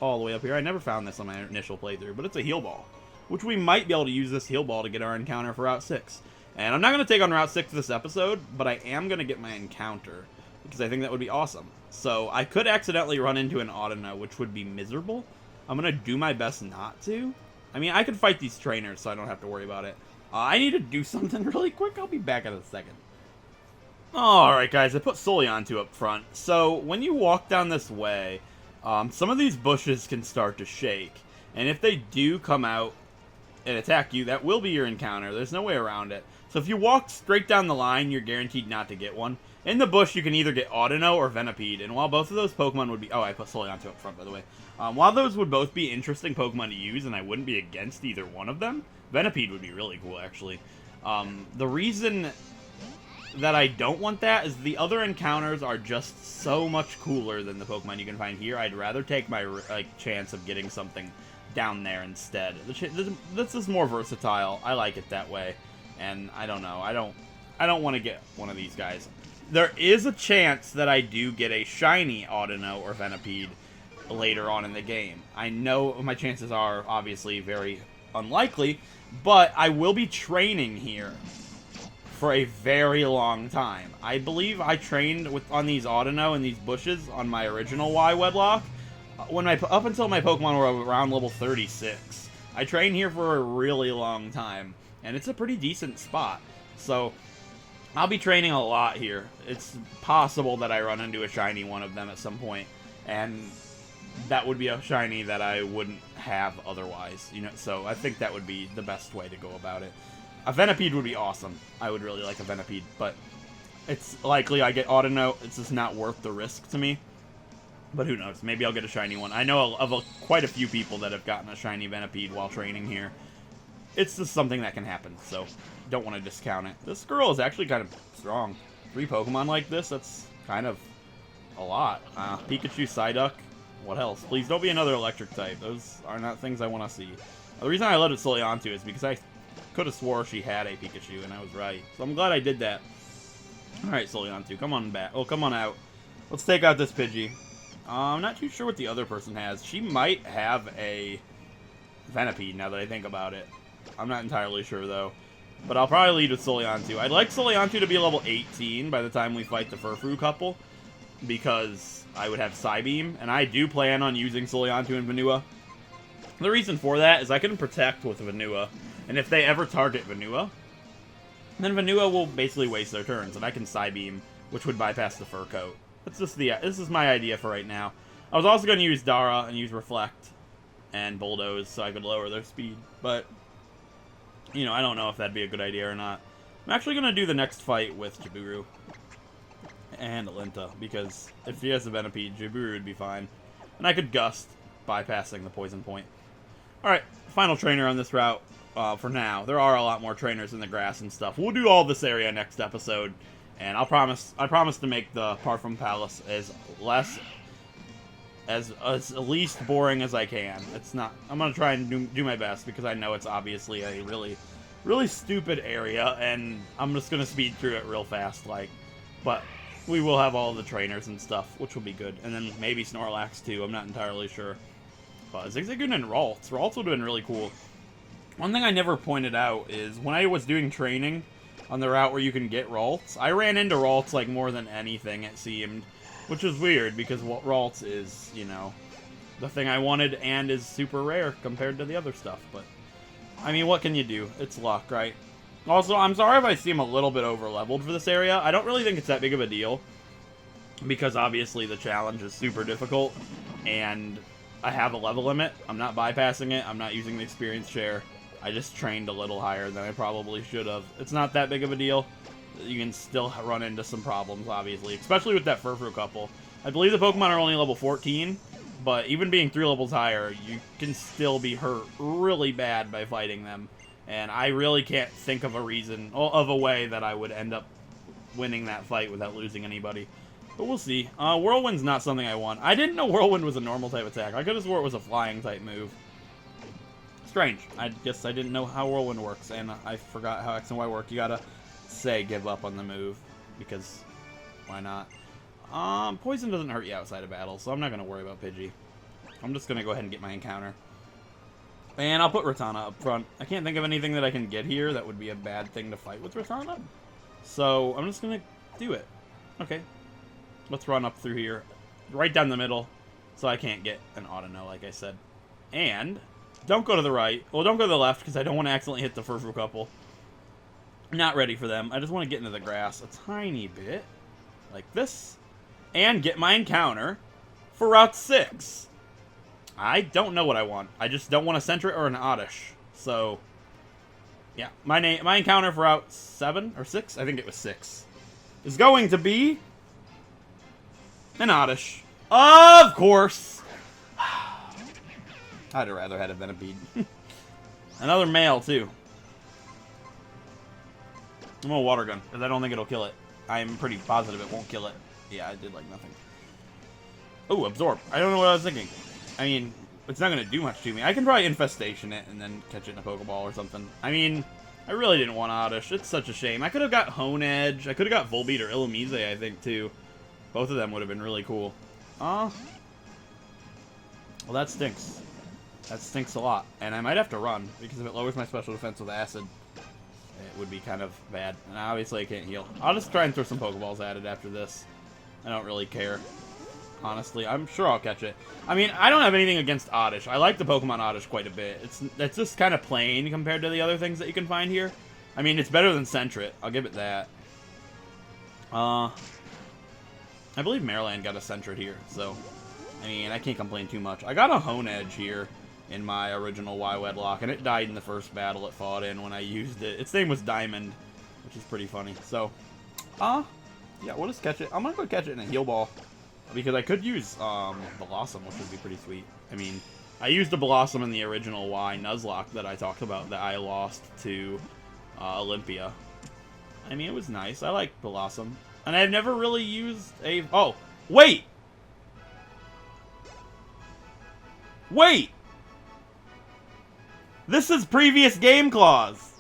All the way up here. I never found this on my initial playthrough, but it's a heal ball, which we might be able to use this heal ball to get our encounter for Route 6. And I'm not going to take on Route 6 this episode, but I am going to get my encounter, because I think that would be awesome. So I could accidentally run into an Audino, which would be miserable. I'm going to do my best not to. I mean, I could fight these trainers, so I don't have to worry about it. I need to do something really quick. I'll be back in a second. Alright, guys, I put Soliantu up front. So when you walk down this way, some of these bushes can start to shake. And if they do come out and attack you, that will be your encounter. There's no way around it. So if you walk straight down the line, you're guaranteed not to get one. In the bush, you can either get Audino or Venipede, and while both of those Pokemon would be... Oh, I put Soliantu up front, by the way. While those would both be interesting Pokemon to use, and I wouldn't be against either one of them, Venipede would be really cool, actually. The reason that I don't want that is the other encounters are just so much cooler than the Pokemon you can find here. I'd rather take my chance of getting something down there instead. This is more versatile. I like it that way, and I don't know. I don't want to get one of these guys. There is a chance that I do get a shiny Audino or Venipede later on in the game. I know my chances are obviously very unlikely, but I will be training here for a very long time. I believe I trained on these Audino and these bushes on my original Y Wedlock up until my Pokemon were around level 36. I trained here for a really long time, and it's a pretty decent spot. So I'll be training a lot here. It's possible that I run into a shiny one of them at some point, and that would be a shiny that I wouldn't have otherwise, you know. So I think that would be the best way to go about it. A Venipede would be awesome. I would really like a Venipede, but it's likely I get Audino. It's just not worth the risk to me. But who knows? Maybe I'll get a shiny one. I know of quite a few people that have gotten a shiny Venipede while training here. It's just something that can happen, so don't want to discount it. This girl is actually kind of strong. 3 Pokemon like this, that's kind of a lot. Pikachu, Psyduck, what else? Please don't be another electric type. Those are not things I want to see. The reason I let it Soliantu is because I could have swore she had a Pikachu, and I was right. So I'm glad I did that. Alright, Soliantu, come on back. Oh, come on out. Let's take out this Pidgey. I'm not too sure what the other person has. She might have a Venipede, now that I think about it. I'm not entirely sure, though. But I'll probably lead with Soliantu. I'd like Soliantu to be level 18 by the time we fight the Furfrou couple. because I would have Psybeam, and I do plan on using Soleantu and Vanua. The reason for that is I can protect with Vanua, and if they ever target Vanua, then Vanua will basically waste their turns, and I can Psybeam, which would bypass the Fur Coat. That's just this is my idea for right now. I was also going to use Dara and use Reflect and Bulldoze so I could lower their speed, but, you know, I don't know if that'd be a good idea or not. I'm actually going to do the next fight with Jaburu and Alinta, because if he has a Venipede, Jaburu would be fine. And I could Gust, bypassing the Poison Point. Alright, final trainer on this route for now. There are a lot more trainers in the grass and stuff. We'll do all this area next episode, and I promise to make the Parfum Palace as least boring as I can. It's not. I'm gonna try and do my best, because I know it's obviously a really stupid area, and I'm just gonna speed through it real fast, but we will have all the trainers and stuff, which will be good, and then maybe Snorlax too. I'm not entirely sure. But Zigzagoon and Ralts would have been really cool. One thing I never pointed out is when I was doing training on the route where you can get Ralts, I ran into Ralts like more than anything, it seemed. Which is weird, because Ralts is, you know, the thing I wanted and is super rare compared to the other stuff. But, I mean, what can you do? It's luck, right? Also, I'm sorry if I seem a little bit over-leveled for this area. I don't really think it's that big of a deal, because obviously the challenge is super difficult, and I have a level limit. I'm not bypassing it. I'm not using the experience share. I just trained a little higher than I probably should have. It's not that big of a deal. You can still run into some problems, obviously, especially with that Furfrou couple. I believe the Pokemon are only level 14, but even being 3 levels higher, you can still be hurt really bad by fighting them. And I really can't think of a way that I would end up winning that fight without losing anybody. But we'll see. Whirlwind's not something I want. I didn't know Whirlwind was a normal type attack. I could have swore it was a flying type move. Strange. I guess I didn't know how Whirlwind works, and I forgot how X and Y work. You gotta say give up on the move, because why not? Poison doesn't hurt you outside of battle, so I'm not gonna worry about Pidgey. I'm just gonna go ahead and get my encounter. And I'll put Ratana up front. I can't think of anything that I can get here that would be a bad thing to fight with Ratana. So I'm just gonna do it. Okay. Let's run up through here. Right down the middle. So I can't get an Auto-No, like I said. And don't go to the right. Well, don't go to the left, because I don't want to accidentally hit the Furfrou couple. Not ready for them. I just want to get into the grass a tiny bit. Like this. And get my encounter for Route 6. I don't know what I want. I just don't want a Sentret or an Oddish. So, yeah. My encounter for Route 7 or 6? I think it was 6. Is going to be an Oddish. Of course. I'd have rather had a Venipede. Another male, too. I'm gonna Water Gun, because I don't think it'll kill it. I'm pretty positive it won't kill it. Yeah, I did like nothing. Oh, Absorb. I don't know what I was thinking. I mean, it's not going to do much to me. I can probably Infestation it and then catch it in a Pokeball or something. I mean, I really didn't want Oddish. It's such a shame. I could have got Hone Edge. I could have got Volbeat or Illumise, I think, too. Both of them would have been really cool. Well, that stinks. That stinks a lot. And I might have to run, because if it lowers my special defense with Acid, it would be kind of bad. And obviously I can't heal. I'll just try and throw some Pokeballs at it after this. I don't really care. Honestly, I'm sure I'll catch it. I mean, I don't have anything against Oddish. I like the Pokemon Oddish quite a bit. It's just kind of plain compared to the other things that you can find here. I mean, it's better than Sentret. I'll give it that. I believe Maryland got a Sentret here, so I mean, I can't complain too much. I got a Hone Edge here in my original Y Wedlock, and it died in the first battle it fought in when I used it. Its name was Diamond, which is pretty funny. So, yeah, we'll just catch it. I'm gonna go catch it in a Heal Ball. Because I could use Blossom, which would be pretty sweet. I mean, I used the Blossom in the original Y Nuzlocke that I talked about that I lost to Olympia. I mean, it was nice. I like Blossom. And I've never really used a... Oh, wait! Wait! This is previous game clause.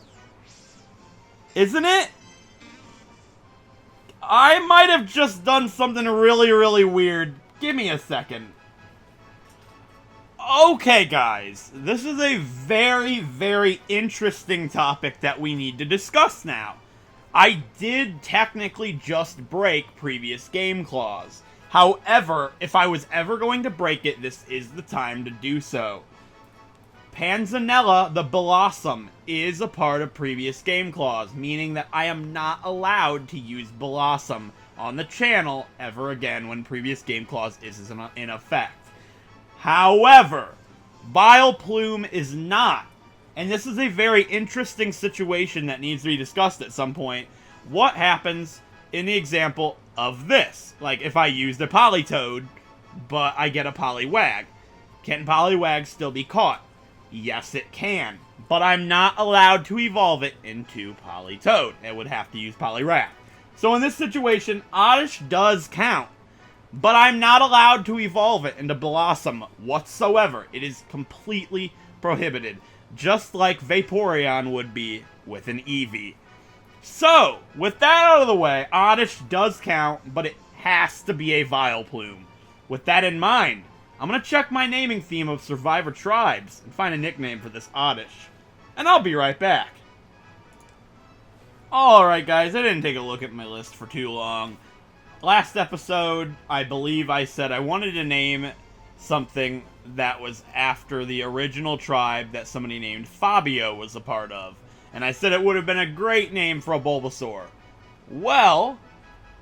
Isn't it? I might have just done something really, really weird. Give me a second. Okay, guys. This is a very, very interesting topic that we need to discuss now. I did technically just break previous game clause. However, if I was ever going to break it, this is the time to do so. Panzanella the Blossom is a part of previous game clause, meaning that I am not allowed to use Blossom on the channel ever again when previous game clause is in effect. However, Vileplume is not. And this is a very interesting situation that needs to be discussed at some point. What happens in the example of this? Like, if I used a Politoed, but I get a Poliwag. Can Poliwag still be caught? Yes, it can. But I'm not allowed to evolve it into Politoed. I would have to use Poliwrath. So in this situation, Oddish does count. But I'm not allowed to evolve it into Blossom whatsoever. It is completely prohibited. Just like Vaporeon would be with an Eevee. So, with that out of the way, Oddish does count, but it has to be a Vileplume. With that in mind, I'm going to check my naming theme of Survivor Tribes and find a nickname for this Oddish. And I'll be right back. Alright guys, I didn't take a look at my list for too long. Last episode, I believe I said I wanted to name something that was after the original tribe that somebody named Fabio was a part of. And I said it would have been a great name for a Bulbasaur. Well,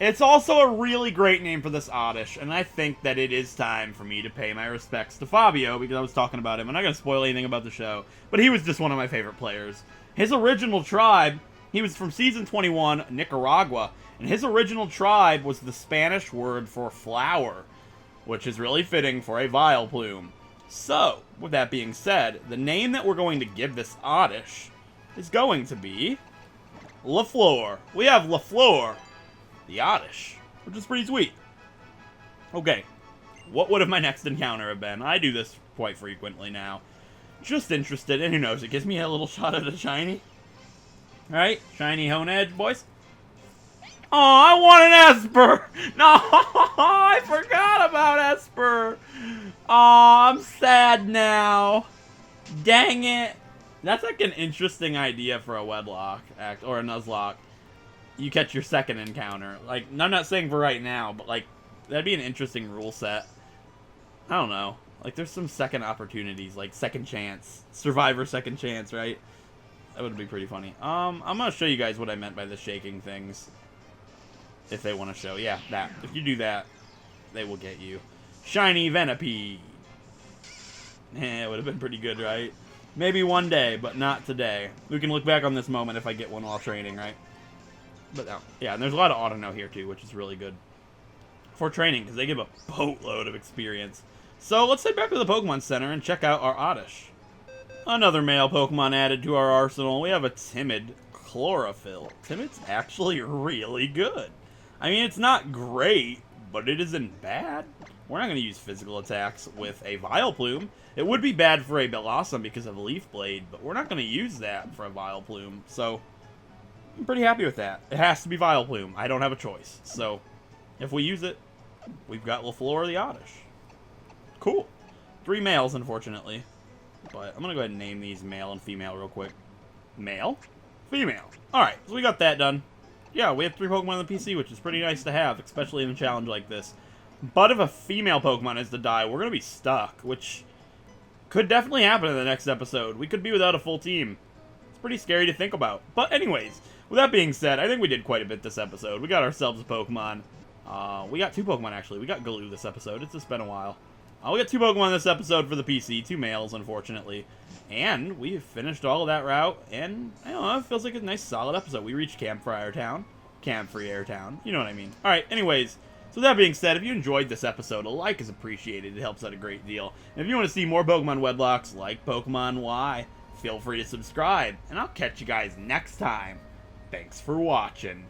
it's also a really great name for this Oddish, and I think that it is time for me to pay my respects to Fabio, because I was talking about him. I'm not going to spoil anything about the show, but he was just one of my favorite players. His original tribe, he was from Season 21, Nicaragua, and his original tribe was the Spanish word for flower, which is really fitting for a Vileplume. So, with that being said, the name that we're going to give this Oddish is going to be LaFleur. We have LaFleur, the Oddish, which is pretty sweet. Okay, what would have my next encounter have been? I do this quite frequently now. Just interested, and who knows, it gives me a little shot at a shiny. Alright, shiny Honedge, boys. Oh, I want an Esper! No, I forgot about Esper! Oh, I'm sad now. Dang it. That's like an interesting idea for a Wedlocke act, or a Nuzlocke. You catch your second encounter. Like, I'm not saying for right now, but like, that'd be an interesting rule set. I don't know. Like, there's some second opportunities, like second chance. Survivor second chance, right? That would be pretty funny. I'm gonna show you guys what I meant by the shaking things. If they want to show. Yeah, that. If you do that, they will get you. Shiny Venipede. It would have been pretty good, right? Maybe one day, but not today. We can look back on this moment if I get one while training, right? But yeah, and there's a lot of auto-no here too, which is really good for training, because they give a boatload of experience. So let's head back to the Pokemon Center and check out our Oddish. Another male Pokemon added to our arsenal. We have a Timid Chlorophyll. Timid's actually really good. I mean, it's not great, but it isn't bad. We're not going to use physical attacks with a Vileplume. It would be bad for a Blossom because of Leaf Blade, but we're not going to use that for a Vileplume. So, I'm pretty happy with that. It has to be Vileplume. I don't have a choice. So, if we use it, we've got LaFleur the Oddish. Cool. 3 males, unfortunately. But I'm going to go ahead and name these male and female real quick. Male, female. Alright, so we got that done. Yeah, we have 3 Pokemon on the PC, which is pretty nice to have, especially in a challenge like this. But if a female Pokemon is to die, we're going to be stuck, which could definitely happen in the next episode. We could be without a full team. It's pretty scary to think about. But anyways, with that being said, I think we did quite a bit this episode. We got ourselves a Pokemon. We got 2 Pokemon, actually. We got Galoo this episode. It's just been a while. We got 2 Pokemon this episode for the PC. 2 males, unfortunately. And we finished all of that route, and I don't know, it feels like a nice solid episode. We reached Frier Town. You know what I mean. Alright, anyways, so that being said, if you enjoyed this episode, a like is appreciated. It helps out a great deal. And if you want to see more Pokemon Wedlocks like Pokemon Y, feel free to subscribe. And I'll catch you guys next time. Thanks for watching.